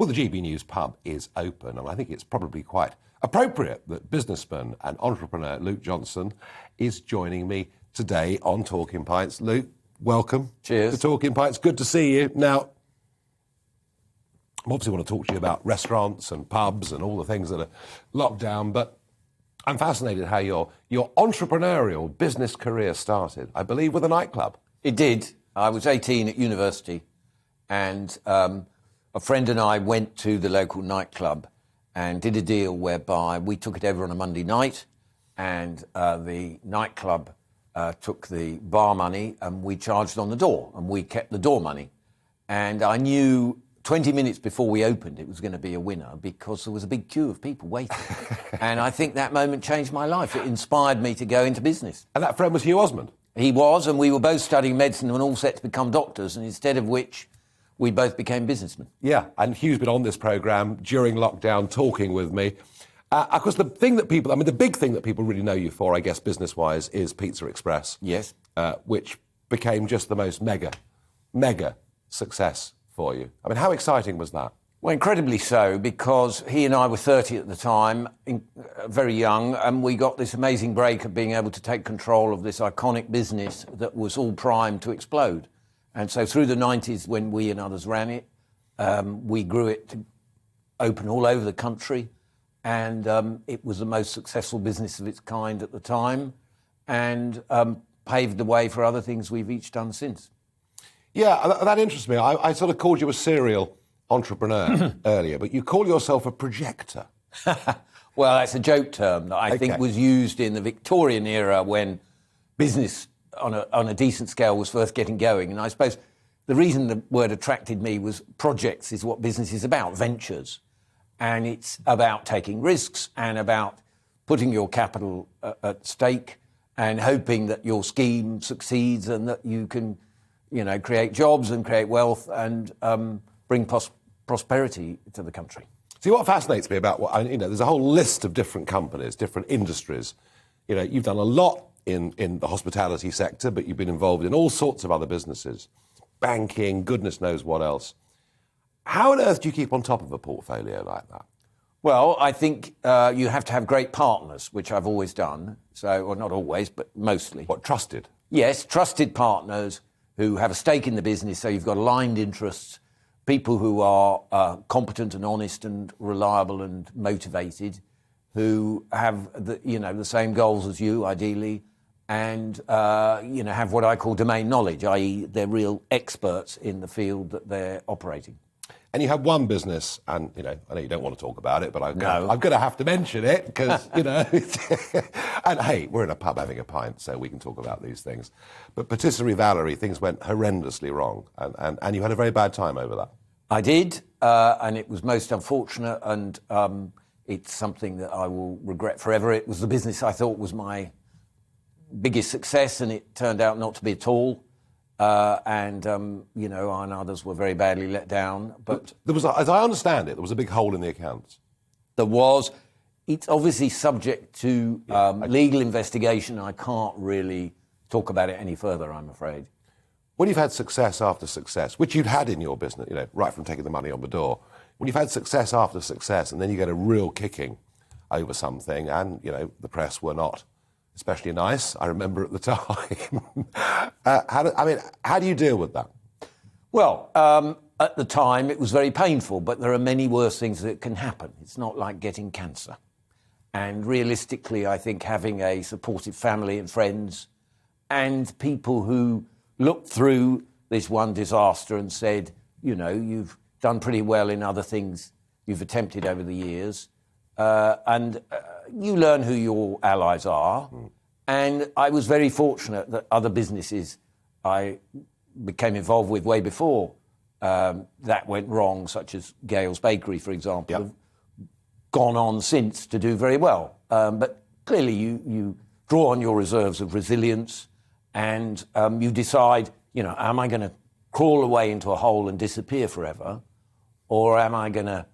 Well, the GBNews pub is open, and I think it's probably quite appropriate that businessman and entrepreneur Luke Johnson is joining me today on Talking Pints. Luke, welcome. Cheers. To Talking Pints. Good to see you. Now, I obviously want to talk to you about restaurants and pubs and all the things that are locked down, but I'm fascinated how your entrepreneurial business career started, I believe, with a nightclub. It did. I was 18 at university, and a friend and I went to the local nightclub and did a deal whereby we took it over on a Monday night, and the nightclub took the bar money, and we charged on the door, and we kept the door money. And I knew 20 minutes before we opened it was going to be a winner because there was a big queue of people waiting. And I think that moment changed my life. It inspired me to go into business. And that friend was Hugh Osmond? He was, and we were both studying medicine and all set to become doctors, and instead of which we both became businessmen. Yeah, and Hugh's been on this programme during lockdown talking with me. Of course, the big thing that people really know you for, I guess, business-wise, is Pizza Express. Yes. Which became just the most mega success for you. I mean, how exciting was that? Well, incredibly so, because he and I were 30 at the time, very young, and we got this amazing break of being able to take control of this iconic business that was all primed to explode. And so through the 90s, when we and others ran it, we grew it to open all over the country, and it was the most successful business of its kind at the time, and paved the way for other things we've each done since. Yeah, that interests me. I sort of called you a serial entrepreneur earlier, but you call yourself a projector. Well, that's a joke term that I think was used in the Victorian era when business on a decent scale was first getting going. And I suppose the reason the word attracted me was projects is what business is about, ventures. And it's about taking risks and about putting your capital at stake and hoping that your scheme succeeds and that you can, create jobs and create wealth and bring prosperity to the country. See, what fascinates me about there's a whole list of different companies, different industries. You've done a lot in the hospitality sector, but you've been involved in all sorts of other businesses, banking, goodness knows what else. How on earth do you keep on top of a portfolio like that? Well, I think you have to have great partners, which I've always done. Or not always, but mostly. What, trusted? Yes, trusted partners who have a stake in the business, so you've got aligned interests, people who are competent and honest and reliable and motivated, who have the same goals as you, ideally, and have what I call domain knowledge, i.e. they're real experts in the field that they're operating. And you have one business, and, I know you don't want to talk about it, but I'm going to have to mention it because, and hey, we're in a pub having a pint, so we can talk about these things. But Patisserie Valerie, things went horrendously wrong, and you had a very bad time over that. I did, and it was most unfortunate, and it's something that I will regret forever. It was the business I thought was my biggest success, and it turned out not to be at all. And others were very badly let down. But there was, as I understand it, there was a big hole in the accounts. There was. It's obviously subject to legal investigation. I can't really talk about it any further, I'm afraid. When you've had success after success, which you'd had in your business, right from taking the money on the door, when you've had success after success and then you get a real kicking over something and, the press were not especially nice, I remember at the time. How do you deal with that? Well, at the time it was very painful, but there are many worse things that can happen. It's not like getting cancer. And realistically, I think having a supportive family and friends and people who looked through this one disaster and said, you've done pretty well in other things you've attempted over the years, and you learn who your allies are. And I was very fortunate that other businesses I became involved with way before that went wrong, such as Gale's Bakery, for example, have gone on since to do very well. But clearly you draw on your reserves of resilience and you decide, am I going to crawl away into a hole and disappear forever? Or am I going to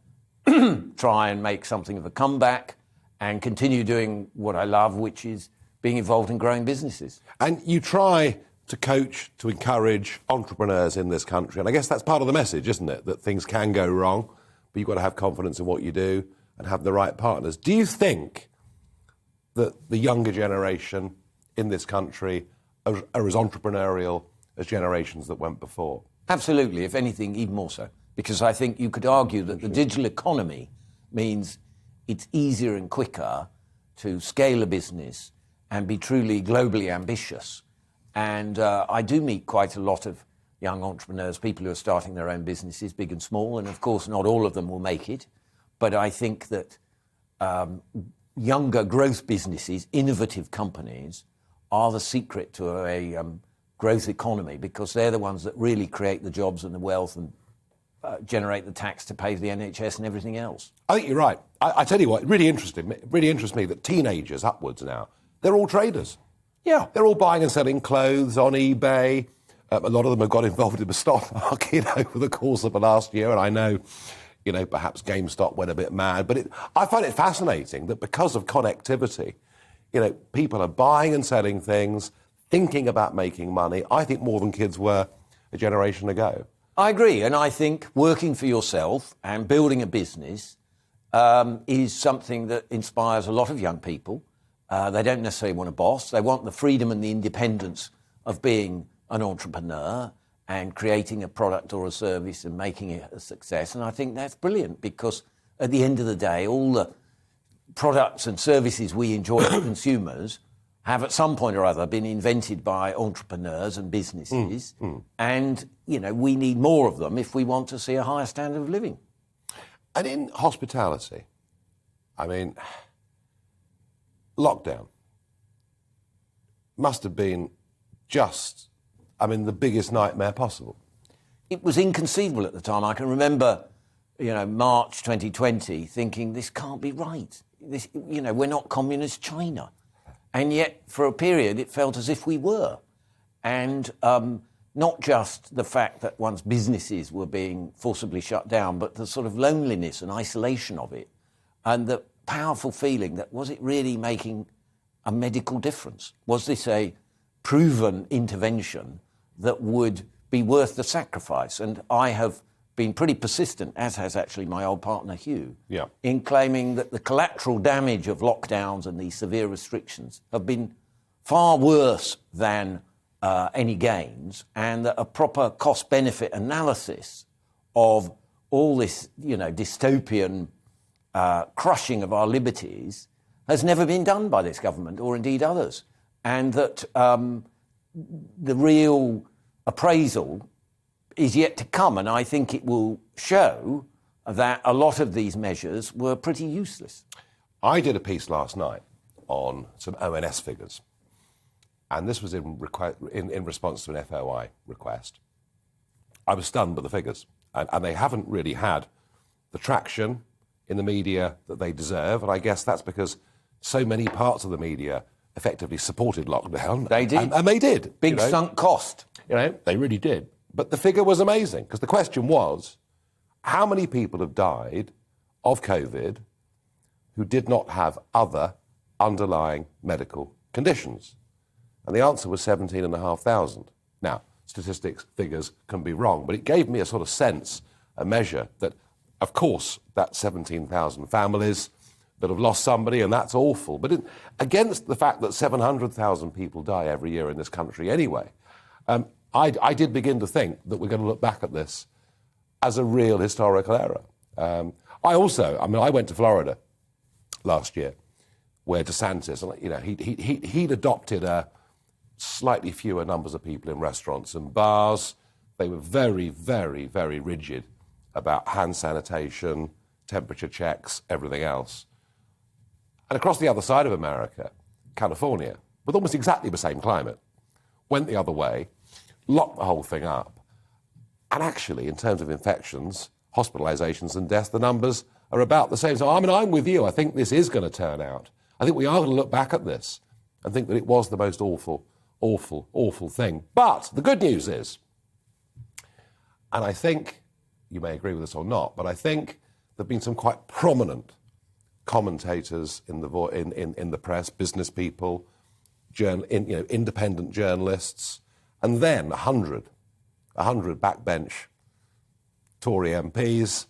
try and make something of a comeback and continue doing what I love, which is being involved in growing businesses? And you try to coach, to encourage entrepreneurs in this country. And I guess that's part of the message, isn't it? That things can go wrong, but you've got to have confidence in what you do and have the right partners. Do you think that the younger generation in this country are as entrepreneurial as generations that went before? Absolutely, if anything, even more so. Because I think you could argue that the digital economy means it's easier and quicker to scale a business and be truly globally ambitious. And I do meet quite a lot of young entrepreneurs, people who are starting their own businesses, big and small, and of course not all of them will make it. But I think that younger growth businesses, innovative companies, are the secret to a growth economy, because they're the ones that really create the jobs and the wealth and generate the tax to pay the NHS and everything else. I think you're right. I tell you what, it really interests me that teenagers upwards now, they're all traders. Yeah. They're all buying and selling clothes on eBay. A lot of them have got involved in the stock market over the course of the last year, and I know, perhaps GameStop went a bit mad, but I find it fascinating that because of connectivity, people are buying and selling things, thinking about making money, I think more than kids were a generation ago. I agree, and I think working for yourself and building a business is something that inspires a lot of young people. They don't necessarily want a boss. They want the freedom and the independence of being an entrepreneur and creating a product or a service and making it a success. And I think that's brilliant, because at the end of the day, all the products and services we enjoy as consumers have at some point or other been invented by entrepreneurs and businesses. And, we need more of them if we want to see a higher standard of living. And in hospitality, lockdown must have been just, the biggest nightmare possible. It was inconceivable at the time. I can remember, March 2020, thinking this can't be right. This, we're not communist China. And yet, for a period, it felt as if we were. And not just the fact that one's businesses were being forcibly shut down, but the sort of loneliness and isolation of it, and the powerful feeling that, was it really making a medical difference? Was this a proven intervention that would be worth the sacrifice? And I have been pretty persistent, as has actually my old partner Hugh, in claiming that the collateral damage of lockdowns and these severe restrictions have been far worse than any gains, and that a proper cost-benefit analysis of all this, dystopian crushing of our liberties has never been done by this government, or indeed others, and that the real appraisal is yet to come, and I think it will show that a lot of these measures were pretty useless. I did a piece last night on some ONS figures, and this was in response to an FOI request. I was stunned by the figures, and they haven't really had the traction in the media that they deserve, and I guess that's because so many parts of the media effectively supported lockdown. They did. And they did. Big sunk cost. They really did. But the figure was amazing, because the question was, how many people have died of COVID who did not have other underlying medical conditions? And the answer was 17,500. Now, statistics, figures can be wrong, but it gave me a sort of sense, a measure that, of course, that's 17,000 families that have lost somebody, and that's awful. But against the fact that 700,000 people die every year in this country anyway, I did begin to think that we're going to look back at this as a real historical error. I went to Florida last year, where DeSantis, he'd adopted a slightly fewer numbers of people in restaurants and bars. They were very, very, very rigid about hand sanitation, temperature checks, everything else. And across the other side of America, California, with almost exactly the same climate, went the other way, locked the whole thing up. And actually, in terms of infections, hospitalizations and deaths, the numbers are about the same. So, I'm with you. I think this is going to turn out. I think we are going to look back at this and think that it was the most awful, awful, awful thing. But the good news is, and I think you may agree with this or not, but I think there have been some quite prominent commentators in the press, business people, independent journalists, and then 100 backbench Tory MPs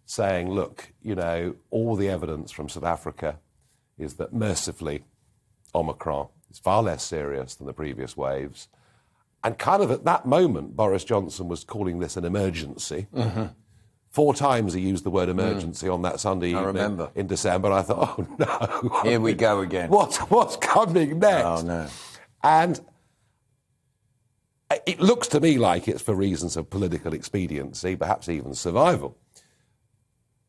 saying, look, all the evidence from South Africa is that mercifully Omicron is far less serious than the previous waves. And kind of at that moment, Boris Johnson was calling this an emergency. Mm-hmm. 4 times he used the word emergency on that Sunday evening in December. And I thought, oh no. Here we go again. What's coming next? Oh no. And it looks to me like it's for reasons of political expediency, perhaps even survival.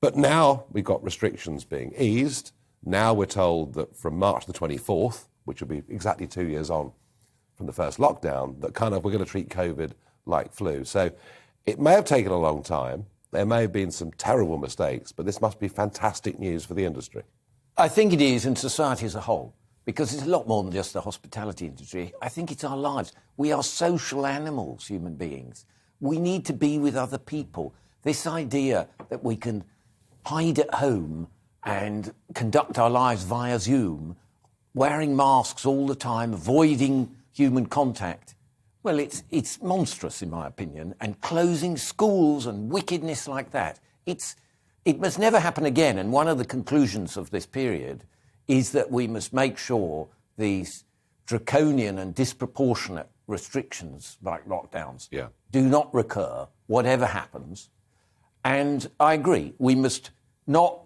But now we've got restrictions being eased. Now we're told that from March the 24th, which will be exactly 2 years on from the first lockdown, that kind of we're going to treat COVID like flu. So it may have taken a long time. There may have been some terrible mistakes, but this must be fantastic news for the industry. I think it is, and society as a whole, because it's a lot more than just the hospitality industry. I think it's our lives. We are social animals, human beings. We need to be with other people. This idea that we can hide at home and conduct our lives via Zoom, wearing masks all the time, avoiding human contact, well, it's monstrous, in my opinion. And closing schools and wickedness like that, it must never happen again. And one of the conclusions of this period is that we must make sure these draconian and disproportionate restrictions, like lockdowns, do not recur, whatever happens. And I agree, we must not,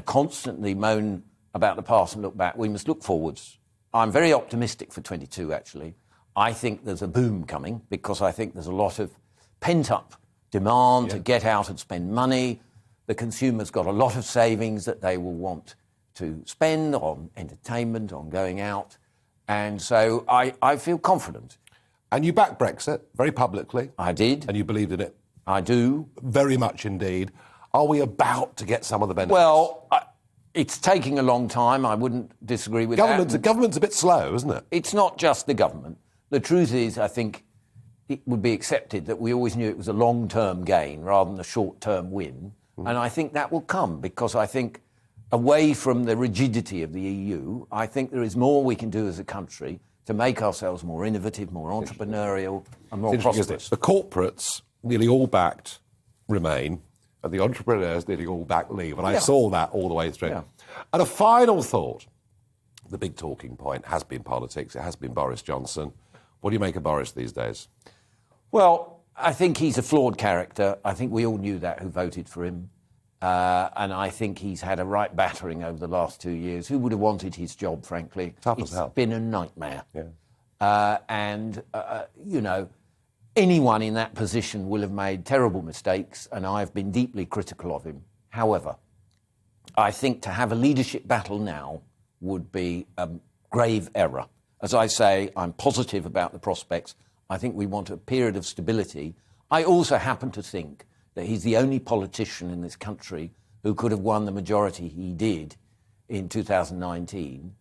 constantly moan about the past and look back. We must look forwards. I'm very optimistic for 22, actually. I think there's a boom coming because I think there's a lot of pent-up demand to get out and spend money. The consumer's got a lot of savings that they will want to spend on entertainment, on going out. And so I feel confident. And you backed Brexit very publicly. I did. And you believed in it. I do. Very much indeed. Are we about to get some of the benefits? Well, it's taking a long time. I wouldn't disagree with that. Government's a bit slow, isn't it? It's not just the government. The truth is, I think it would be accepted that we always knew it was a long-term gain rather than a short-term win. Mm. And I think that will come because I think away from the rigidity of the EU, I think there is more we can do as a country to make ourselves more innovative, more entrepreneurial and more prosperous. The corporates nearly all backed Remain and the entrepreneurs nearly all backed Leave. And I saw that all the way through. Yeah. And a final thought, the big talking point has been politics. It has been Boris Johnson. What do you make of Boris these days? Well, I think he's a flawed character. I think we all knew that who voted for him. And I think he's had a right battering over the last 2 years. Who would have wanted his job, frankly? Tough as hell. It's been a nightmare. Yeah. Anyone in that position will have made terrible mistakes, and I've been deeply critical of him. However, I think to have a leadership battle now would be a grave error. As I say, I'm positive about the prospects. I think we want a period of stability. I also happen to think that he's the only politician in this country who could have won the majority he did in 2019.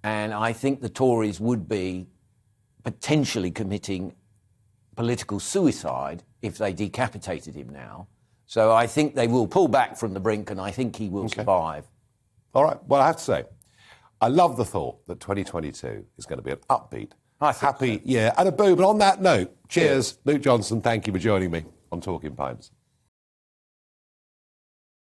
And I think the Tories would be potentially committing political suicide if they decapitated him now. So I think they will pull back from the brink, and I think he will survive. All right. Well, I have to say, I love the thought that 2022 is going to be an upbeat, happy year and a boom. But on that note, cheers. Luke Johnson, thank you for joining me on Talking Pints.